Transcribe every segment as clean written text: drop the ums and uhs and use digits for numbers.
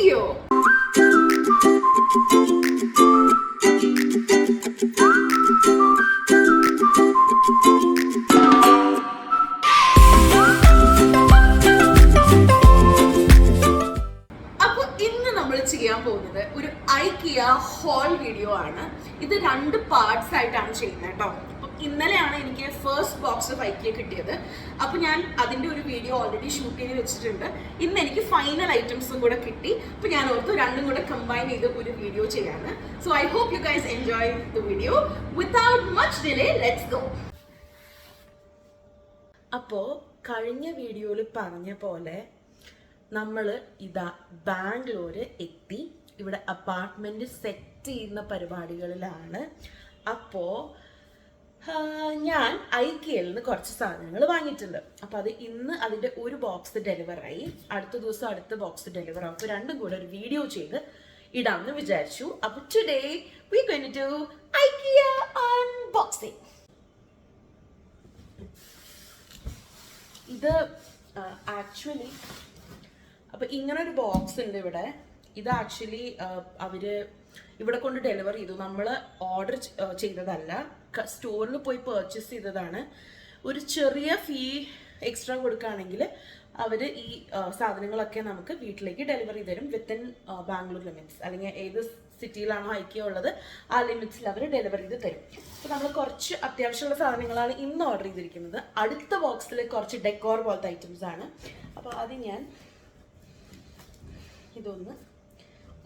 video. ചെയ്യാൻ പോകുന്നത് ഒരു IKEA ഹോൾ വീഡിയോ ആണ്. ഇത് 2 പാർട്സ് ആയിട്ടാണ് ചെയ്യുന്നത് കേട്ടോ. അപ്പം ഇന്നലെയാണ് എനിക്ക് ഫസ്റ്റ് ബോക്സ് ഓഫ് IKEA കിട്ടിയത്. അപ്പോൾ ഞാൻ അതിൻ്റെ ഒരു വീഡിയോ ഓൾറെഡി ഷൂട്ട് ചെയ്ത് വെച്ചിട്ടുണ്ട്. ഇന്ന് എനിക്ക് ഫൈനൽ ഐറ്റംസും കൂടെ കിട്ടി. അപ്പോൾ ഞാൻ ഓർത്തു രണ്ടും കൂടെ കമ്പൈൻ ചെയ്ത് ഒരു വീഡിയോ ചെയ്യാന്ന്. So I hope you guys enjoy the video. Without much delay let's go. അപ്പോൾ കഴിഞ്ഞ വീഡിയോയിൽ പറഞ്ഞ പോലെ നമ്മൾ ഇതാ ബാംഗ്ലൂര് എത്തി. ഇവിടെ അപ്പാർട്ട്മെന്റ് സെറ്റ് ചെയ്യുന്ന പരിപാടികളിലാണ്. അപ്പോൾ ഞാൻ IKEAയിൽ നിന്ന് കുറച്ച് സാധനങ്ങൾ വാങ്ങിയിട്ടുണ്ട്. അപ്പോൾ അത് ഇന്ന് അതിൻ്റെ ഒരു ബോക്സ് ഡെലിവറായി. അടുത്ത ദിവസം അടുത്ത ബോക്സ് ഡെലിവർ ആവും. അപ്പോൾ രണ്ടും കൂടെ ഒരു വീഡിയോ ചെയ്ത് ഇടാമെന്ന് വിചാരിച്ചു. അപ്പോൾ today we going to do IKEA unboxing. ഇത് ആക്ച്വലി അപ്പോൾ ഇങ്ങനെ ഒരു ബോക്സ് ഉണ്ട് ഇവിടെ. ഇത് ആക്ച്വലി അവര് ഇവിടെ കൊണ്ട് ഡെലിവർ ചെയ്തു. നമ്മൾ ഓർഡർ ചെയ്തതല്ല, സ്റ്റോറിൽ പോയി പർച്ചേസ് ചെയ്തതാണ്. ഒരു ചെറിയ ഫീ എക്സ്ട്രാ കൊടുക്കുകയാണെങ്കിൽ അവർ ഈ സാധനങ്ങളൊക്കെ നമുക്ക് വീട്ടിലേക്ക് ഡെലിവർ ചെയ്ത് തരും വിത്തിൻ ബാംഗ്ലൂർ ലിമിറ്റ്സ്, അല്ലെങ്കിൽ ഏത് സിറ്റിയിലാണോ IKEA ഉള്ളത് ആ ലിമിറ്റ്സിൽ അവർ ഡെലിവർ ചെയ്ത് തരും. അപ്പോൾ നമ്മൾ കുറച്ച് അത്യാവശ്യമുള്ള സാധനങ്ങളാണ് ഇന്ന് ഓർഡർ ചെയ്തിരിക്കുന്നത്. അടുത്ത ബോക്സിൽ കുറച്ച് ഡെക്കോർ പോലത്തെ ഐറ്റംസ് ആണ്. അപ്പോൾ അത് ഞാൻ ഇതൊന്ന്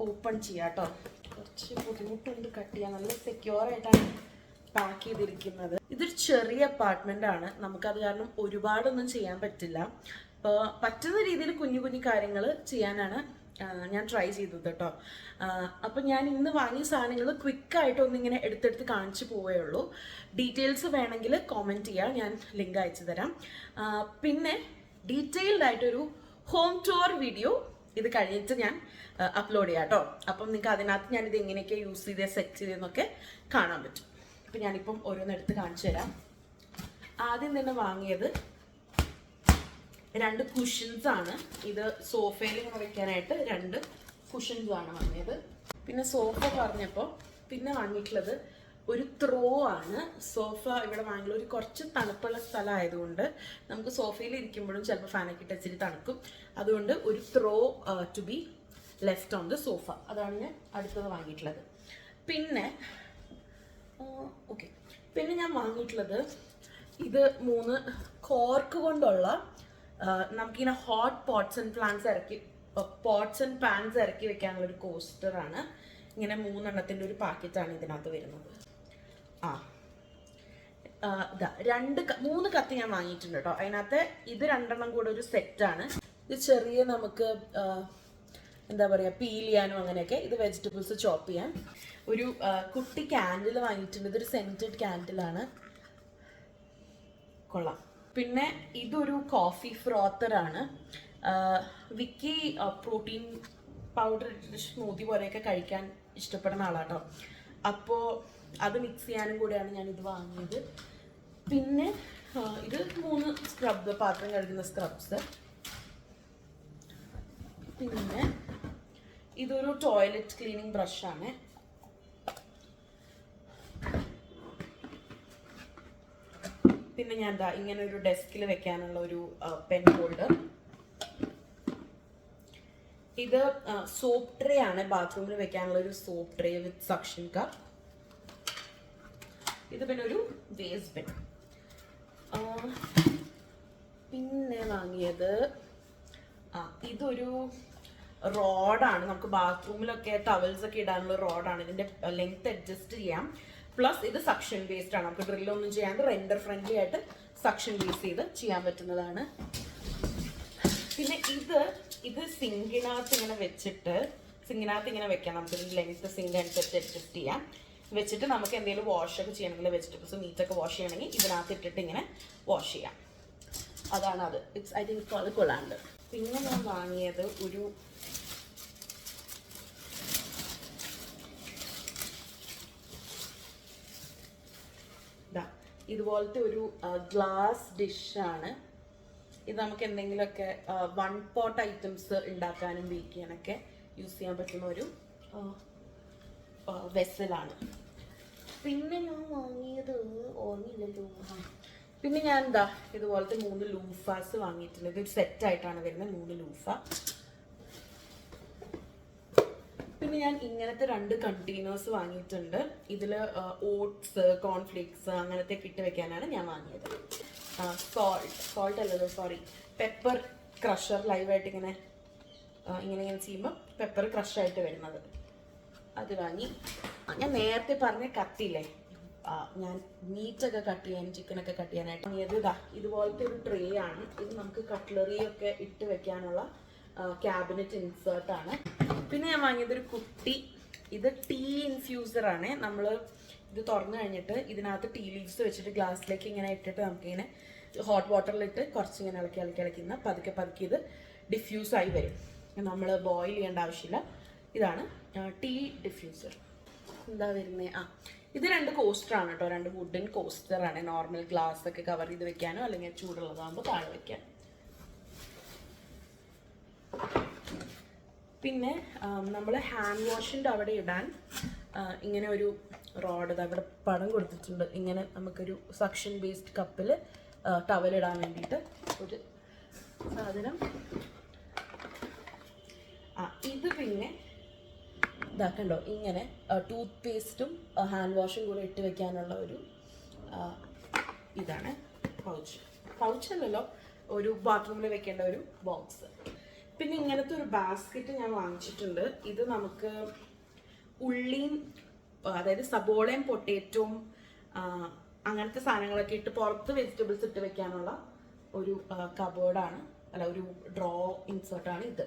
ഓപ്പൺ ചെയ്യാം കേട്ടോ. കുറച്ച് ബുദ്ധിമുട്ടുണ്ട് കട്ട് ചെയ്യാൻ. നല്ല സെക്യൂർ ആയിട്ടാണ് പാക്ക് ചെയ്തിരിക്കുന്നത്. ഇതൊരു ചെറിയ അപ്പാർട്ട്മെന്റ് ആണ്. നമുക്കത് കാരണം ഒരുപാടൊന്നും ചെയ്യാൻ പറ്റില്ല. അപ്പോൾ പറ്റുന്ന രീതിയിൽ കുഞ്ഞു കുഞ്ഞു കാര്യങ്ങൾ ചെയ്യാനാണ് ഞാൻ ട്രൈ ചെയ്തത് കേട്ടോ. അപ്പം ഞാൻ ഇന്ന് വാങ്ങിയ സാധനങ്ങൾ ക്വിക്കായിട്ട് ഒന്നിങ്ങനെ എടുത്തെടുത്ത് കാണിച്ചു പോവേ ഉള്ളൂ. ഡീറ്റെയിൽസ് വേണമെങ്കിൽ കോമെൻറ്റ് ചെയ്യാം, ഞാൻ ലിങ്ക് അയച്ചു തരാം. പിന്നെ ഡീറ്റെയിൽഡ് ആയിട്ടൊരു ഹോം ടൂർ വീഡിയോ ഇത് കഴിഞ്ഞിട്ട് ഞാൻ അപ്ലോഡ് ചെയ്യാം കേട്ടോ. അപ്പം നിങ്ങൾക്ക് അതിനകത്ത് ഞാനിത് എങ്ങനെയൊക്കെ യൂസ് ചെയ്ത് സെറ്റ് ചെയ്തെന്നൊക്കെ കാണാൻ പറ്റും. അപ്പം ഞാനിപ്പം ഓരോന്നെടുത്ത് കാണിച്ചു തരാം. ആദ്യം തന്നെ വാങ്ങിയത് 2 കുഷൻസ് ആണ്. ഇത് സോഫയിൽ ഇങ്ങനെ വെക്കാനായിട്ട് 2 കുഷൻസ് ആണ് വാങ്ങിയത്. പിന്നെ സോഫ പറഞ്ഞപ്പോൾ പിന്നെ വാങ്ങിയിട്ടുള്ളത് ഒരു ത്രോ ആണ്. സോഫ ഇവിടെ ബാംഗ്ലൂർ കുറച്ച് തണുപ്പുള്ള സ്ഥലമായതുകൊണ്ട് നമുക്ക് സോഫയിൽ ഇരിക്കുമ്പോഴും ചിലപ്പോൾ ഫാനൊക്കെ ഇട്ട് ഇച്ചിരി തണുക്കും. അതുകൊണ്ട് ഒരു throw to be left on the sofa, അതാണ് ഞാൻ അടുത്തത് വാങ്ങിയിട്ടുള്ളത്. പിന്നെ പിന്നെ ഞാൻ വാങ്ങിയിട്ടുള്ളത് ഇത് 3 കോർക്ക് കൊണ്ടുള്ള നമുക്കിങ്ങനെ ഹോട്ട് പോട്ട്സ് ആൻഡ് പാൻസ് ഇറക്കി വെക്കാനുള്ള ഒരു കോസ്റ്ററാണ്. ഇങ്ങനെ 3 എണ്ണത്തിൻ്റെ ഒരു പാക്കറ്റാണ് ഇതിനകത്ത് വരുന്നത്. ഇതാ 3 കത്തി ഞാൻ വാങ്ങിയിട്ടുണ്ട് കേട്ടോ. അതിനകത്ത് ഇത് 2 എണ്ണം കൂടെ ഒരു സെറ്റാണ്. ഇത് ചെറിയ നമുക്ക് എന്താ പറയുക പീൽ ചെയ്യാനും അങ്ങനെയൊക്കെ. ഇത് വെജിറ്റബിൾസ് ചോപ്പ് ചെയ്യാൻ. ഒരു കുട്ടി ക്യാൻഡിൽ വാങ്ങിയിട്ടുണ്ട്. ഇതൊരു സെൻറ്റഡ് ക്യാൻഡിലാണ്, കൊള്ളാം. പിന്നെ ഇതൊരു കോഫി ഫ്രോത്തറാണ്. വിക്കി പ്രോട്ടീൻ പൗഡർ സ്മൂത്തി പോലെയൊക്കെ കഴിക്കാൻ ഇഷ്ടപ്പെടുന്ന ആളാട്ടോ. അപ്പോൾ അത് മിക്സ് ചെയ്യാനും കൂടെയാണ് ഞാനിത് വാങ്ങിയത്. പിന്നെ ഇത് 3 സ്ക്രബ്, പാത്രം കഴുകുന്ന സ്ക്രബ്സ്. പിന്നെ ഇതൊരു ടോയ്ലറ്റ് ക്ലീനിങ് ബ്രഷാണ്. പിന്നെ ഞാൻ എന്താ ഇങ്ങനെ ഒരു ഡെസ്കിൽ വെക്കാനുള്ള ഒരു പെൻ ഹോൾഡർ. ഇത് സോപ്പ് ട്രേ ആണ്, ബാത്റൂമിൽ വെക്കാനുള്ള ഒരു സോപ്പ് ട്രേ വിത്ത് സക്ഷൻ കപ്പ്. ഇത് പിന്നെ ഒരു വേസ്റ്റ് ബിൻ. പിന്നെ വാങ്ങിയത് ഇതൊരു റോഡാണ്. നമുക്ക് ബാത്റൂമിലൊക്കെ ടവൽസ് ഒക്കെ ഇടാനുള്ള റോഡാണ്. ഇതിന്റെ ലെങ്ത് അഡ്ജസ്റ്റ് ചെയ്യാം. പ്ലസ് ഇത് സക്ഷൻ ബേസ്ഡ് ആണ്. നമുക്ക് ഡ്രില്ലൊന്നും ചെയ്യാണ്ട് റെൻഡർ ഫ്രണ്ട്ലി ആയിട്ട് സക്ഷൻ ബേസ് ചെയ്ത് ചെയ്യാൻ പറ്റുന്നതാണ്. പിന്നെ ഇത് സിങ്കിനകത്ത് ഇങ്ങനെ വെച്ചിട്ട് ഇങ്ങനെ വെക്കാം. നമുക്ക് ലെങ്ത് സിങ്ക് അനുസരിച്ച് അഡ്ജസ്റ്റ് ചെയ്യാം. വെച്ചിട്ട് നമുക്ക് എന്തെങ്കിലും വാഷൊക്കെ ചെയ്യണമെങ്കിൽ വെജിറ്റബിൾസ് മീറ്റൊക്കെ വാഷ് ചെയ്യണമെങ്കിൽ ഇതിനകത്ത് ഇട്ടിട്ട് ഇങ്ങനെ വാഷ് ചെയ്യാം. അതാണ് അത്. ഐ തിങ്ക് അത് കൊള്ളാണ്ട്. പിന്നെ ഞാൻ വാങ്ങിയത് ഒരു ഇതുപോലത്തെ ഒരു ഗ്ലാസ് ഡിഷാണ്. ഇത് നമുക്ക് എന്തെങ്കിലുമൊക്കെ 1 പോട്ട് ഐറ്റംസ് ഉണ്ടാക്കാനും ബേക്ക് ചെയ്യാനൊക്കെ യൂസ് ചെയ്യാൻ പറ്റുന്ന ഒരു വെസലാണ്. പിന്നെ ഞാൻ വാങ്ങിയത് ഓർമ്മയില്ലല്ലോ. പിന്നെ ഞാൻ എന്താ ഇതുപോലത്തെ 3 ലൂഫാസ് വാങ്ങിയിട്ടുണ്ട്. ഇതൊരു സെറ്റായിട്ടാണ് വരുന്നത്, 3 ലൂഫ. പിന്നെ ഞാൻ ഇങ്ങനത്തെ 2 കണ്ടെയ്നേഴ്സ് വാങ്ങിയിട്ടുണ്ട്. ഇതിൽ ഓട്സ്, കോൺഫ്ലേക്സ് അങ്ങനത്തെ ഇട്ട് വെക്കാനാണ് ഞാൻ വാങ്ങിയത്. സോൾട്ട് അല്ലല്ലോ, സോറി, പെപ്പർ ക്രഷർ. ലൈവായിട്ട് ഇങ്ങനെ ചെയ്യുമ്പോൾ പെപ്പർ ക്രഷായിട്ട് വരുന്നത് അത് വാങ്ങി. ഞാൻ നേരത്തെ പറഞ്ഞ കത്തില്ലേ, ഞാൻ മീറ്റൊക്കെ കട്ട് ചെയ്യാൻ, ചിക്കനൊക്കെ കട്ട് ചെയ്യാനായിട്ട് വാങ്ങിയത് ഇതുപോലത്തെ ഒരു ട്രേ ആണ്. ഇത് നമുക്ക് കട്ട്ലറി ഒക്കെ ഇട്ട് വെക്കാനുള്ള ക്യാബിനറ്റ് ഇൻസേർട്ടാണ്. പിന്നെ ഞാൻ വാങ്ങിയത് ഒരു കുട്ടി, ഇത് ടീ ഇൻഫ്യൂസർ ആണ്. നമ്മൾ ഇത് തുറന്നു കഴിഞ്ഞിട്ട് ഇതിനകത്ത് ടീ ലീവ്സ് വെച്ചിട്ട് ഗ്ലാസ്സിലേക്ക് ഇങ്ങനെ ഇട്ടിട്ട് നമുക്കിങ്ങനെ ഹോട്ട് വാട്ടറിലിട്ട് കുറച്ച് ഇങ്ങനെ ഇളക്കുന്ന പതുക്കെ ഇത് ഡിഫ്യൂസായി വരും. നമ്മൾ ബോയിൽ ചെയ്യേണ്ട ആവശ്യമില്ല. ഇതാണ് ടീ ഡിഫ്യൂസർ. എന്താ വരുന്നത്? ഇത് 2 കോസ്റ്ററാണ് കേട്ടോ, 2 വുഡൻ കോസ്റ്ററാണ്. നോർമൽ ഗ്ലാസ് ഒക്കെ കവർ ചെയ്ത് വെക്കാനോ അല്ലെങ്കിൽ ചൂടുള്ളതാകുമ്പോൾ താഴെ വെക്കാൻ. പിന്നെ നമ്മൾ ഹാൻഡ് വാഷിൻ്റെ അവിടെ ഇടാൻ ഇങ്ങനെ ഒരു റോഡ് അവിടെ പടം കൊടുത്തിട്ടുണ്ട്. ഇങ്ങനെ നമുക്കൊരു സക്ഷൻ ബേസ്ഡ് കപ്പിൽ ടവലിടാൻ വേണ്ടിയിട്ട് ഒരു സാധനം. ഇത് പിന്നെ ഇതാക്കണ്ടോ, ഇങ്ങനെ ടൂത്ത് പേസ്റ്റും ഹാൻഡ് വാഷും കൂടെ ഇട്ട് വെക്കാനുള്ള ഒരു ഇതാണ് പൗച്ചല്ലല്ലോ, ഒരു ബാത്റൂമിൽ വെക്കേണ്ട ഒരു ബോക്സ്. പിന്നെ ഇങ്ങനത്തെ ഒരു ബാസ്ക്കറ്റ് ഞാൻ വാങ്ങിച്ചിട്ടുണ്ട്. ഇത് നമുക്ക് ഉള്ളിയും അതായത് സബോളയും പൊട്ടേറ്റോയും അങ്ങനത്തെ സാധനങ്ങളൊക്കെ ഇട്ട് പുറത്ത് വെജിറ്റബിൾസ് ഇട്ട് വെക്കാനുള്ള ഒരു കബോർഡാണ്, ഒരു ഡ്രോ ഇൻസേർട്ടാണ് ഇത്.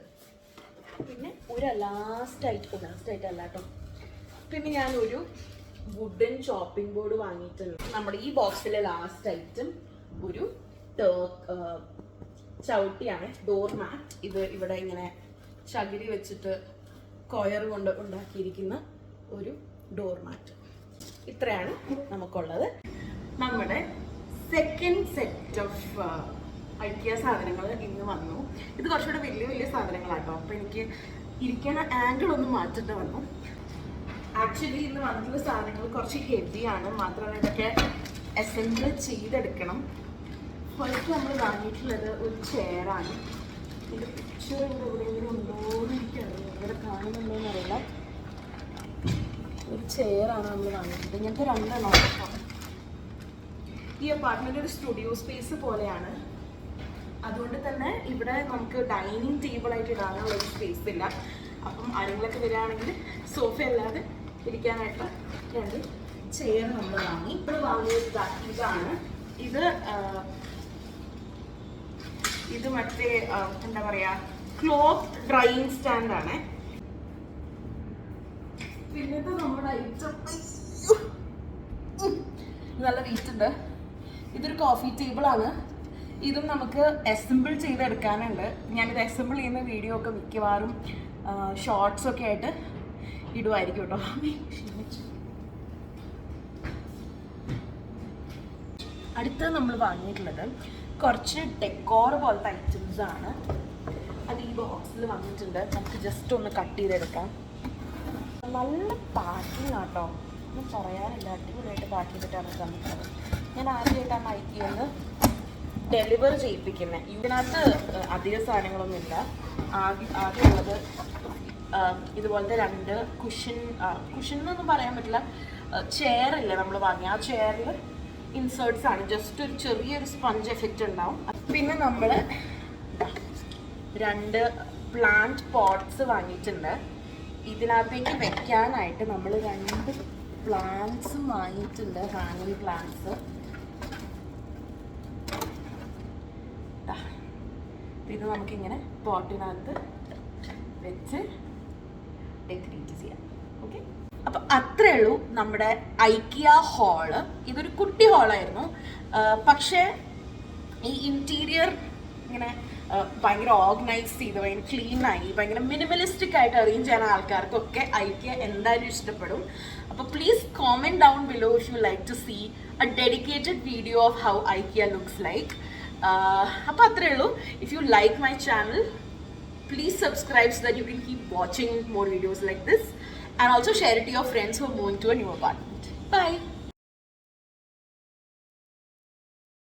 പിന്നെ ഒരു ലാസ്റ്റ് ആയിട്ട് അല്ല കേട്ടോ, പിന്നെ ഞാനൊരു വുഡൻ ചോപ്പിംഗ് ബോർഡ് വാങ്ങിയിട്ടുണ്ട്. നമ്മുടെ ഈ ബോക്സിലെ ലാസ്റ്റ് ഐറ്റം ഒരു ചവിട്ടിയാണ്, ഡോർ മാറ്റ്. ഇത് ഇവിടെ ഇങ്ങനെ ചകിരി വെച്ചിട്ട് കൊയർ കൊണ്ട് ഉണ്ടാക്കിയിരിക്കുന്ന ഒരു ഡോർ മാറ്റ്. ഇത്രയാണ് നമുക്കുള്ളത്. നമ്മുടെ സെക്കൻഡ് സെറ്റ് ഓഫ് ഐക്കിയ സാധനങ്ങൾ ഇന്ന് വന്നു. ഇത് കുറച്ചുകൂടെ വലിയ സാധനങ്ങളാട്ടോ, അപ്പോൾ എനിക്ക് ഇരിക്കുന്ന ആംഗിൾ ഒന്ന് മാറ്റേണ്ടി വന്നു. ആക്ച്വലി ഇന്ന് വന്നിട്ടുള്ള സാധനങ്ങൾ കുറച്ച് ഹെവിയാണ്, മാത്രമല്ല ഇതൊക്കെ അസംബിൾ ചെയ്തെടുക്കണം. ഫസ്റ്റ് നമ്മൾ വാങ്ങിയിട്ടുള്ളത് ഒരു ചെയറാണ്. ഇതിൻ്റെ പിക്ചർ എവിടെയെങ്കിലും ഉണ്ടോ എന്ന് എനിക്കറിയില്ല, ഇവിടെ കാണുന്നുണ്ടോ എന്നറിയില്ല. ഒരു ചെയറാണ് നമ്മൾ വാങ്ങിയിട്ടുണ്ട്. ഇങ്ങനത്തെ 2 എണ്ണം. ഈ അപ്പാർട്ട്മെന്റ് ഒരു സ്റ്റുഡിയോ സ്പേസ് പോലെയാണ്, അതുകൊണ്ട് തന്നെ ഇവിടെ നമുക്ക് ഡൈനിങ് ടേബിൾ ആയിട്ട് ഇടാനുള്ള ഒരു സ്പേസ് ഇല്ല. അപ്പം ആരെങ്കിലൊക്കെ വരികയാണെങ്കിൽ സോഫ അല്ലാതെ ഇരിക്കാനായിട്ട് 2 ചെയർ നമ്മൾ വാങ്ങി. ഇപ്പോൾ വാങ്ങിയത് ഇതാണ്. ഇത് മറ്റേ എന്താ പറയാ, ക്ലോത്ത് ഡ്രൈയിങ് സ്റ്റാൻഡ് ആണ്. പിന്നത്തെ നമ്മുടെ ഐറ്റം നല്ല വെയിറ്റ് ഉണ്ട്. ഇതൊരു കോഫി ടേബിൾ ആണ്. ഇതും നമുക്ക് അസംബിൾ ചെയ്തെടുക്കാനുണ്ട്. ഞാനിത് അസംബിൾ ചെയ്യുന്ന വീഡിയോ ഒക്കെ മിക്കവാറും ഷോർട്സ് ഒക്കെ ആയിട്ട് ഇടുമായിരിക്കും കേട്ടോ. അടുത്തത് നമ്മൾ വാങ്ങിയിട്ടുള്ളത് കുറച്ച് ഡെക്കോർ പോലത്തെ ഐറ്റംസ് ആണ്. അത് ഈ ബോക്സിൽ വന്നിട്ടുണ്ട്. നമുക്ക് ജസ്റ്റ് ഒന്ന് കട്ട് ചെയ്തെടുക്കാം. നല്ല പാക്കിങ് ആട്ടോ, ഒന്നും പറയാനില്ല. അടിപൊളിയായിട്ട് പാക്ക് ചെയ്തിട്ടാണ് തന്നിട്ടുള്ളത്. ഞാൻ ആദ്യമായിട്ടാണ് ഐക്കിയെന്ന് ഡെലിവർ ചെയ്യിപ്പിക്കുന്നത്. ഇതിനകത്ത് അധിക സാധനങ്ങളൊന്നുമില്ല. ആദ്യമുള്ളത് ഇതുപോലത്തെ 2 കുഷൻ എന്നൊന്നും പറയാൻ പറ്റില്ല, ചെയറില്ല നമ്മൾ വാങ്ങിയ. ആ ചെയറിൽ ഇൻസേർട്സ് ആണ്, ജസ്റ്റ് ഒരു ചെറിയൊരു സ്പഞ്ച് എഫക്റ്റ് ഉണ്ടാവും. പിന്നെ നമ്മൾ 2 പ്ലാന്റ് പോട്ട്സ് വാങ്ങിയിട്ടുണ്ട്. ഇതിനകത്തേക്ക് വെക്കാനായിട്ട് നമ്മൾ 2 പ്ലാന്റ്സും വാങ്ങിയിട്ടുണ്ട്, ഹാങ്ങിങ് പ്ലാന്റ്സ്. ഇത് നമുക്കിങ്ങനെ പോട്ടിനകത്ത് വെച്ച് ഡെക്കറേറ്റ് ചെയ്യാം. ഓക്കെ, അപ്പം അത്രേ ഉള്ളൂ നമ്മുടെ ഐക്കിയ ഹാള്. ഇതൊരു കുട്ടി ഹാളായിരുന്നു, പക്ഷേ ഈ ഇൻറ്റീരിയർ ഇങ്ങനെ ഭയങ്കര ഓർഗനൈസ് ചെയ്ത് ഭയങ്കര ക്ലീനായി ഭയങ്കര മിനിമലിസ്റ്റിക് ആയിട്ട് അറേഞ്ച് ചെയ്യുന്ന ആൾക്കാർക്കൊക്കെ ഐക്കിയ എന്തായാലും ഇഷ്ടപ്പെടും. അപ്പോൾ please comment down below if you like to see a dedicated video of how IKEA looks like. അപ്പോൾ അത്രേ ഉള്ളൂ. If you like my channel please subscribe so that you can keep watching more videos like this, and also share it to your friends who are moving to a new apartment. Bye.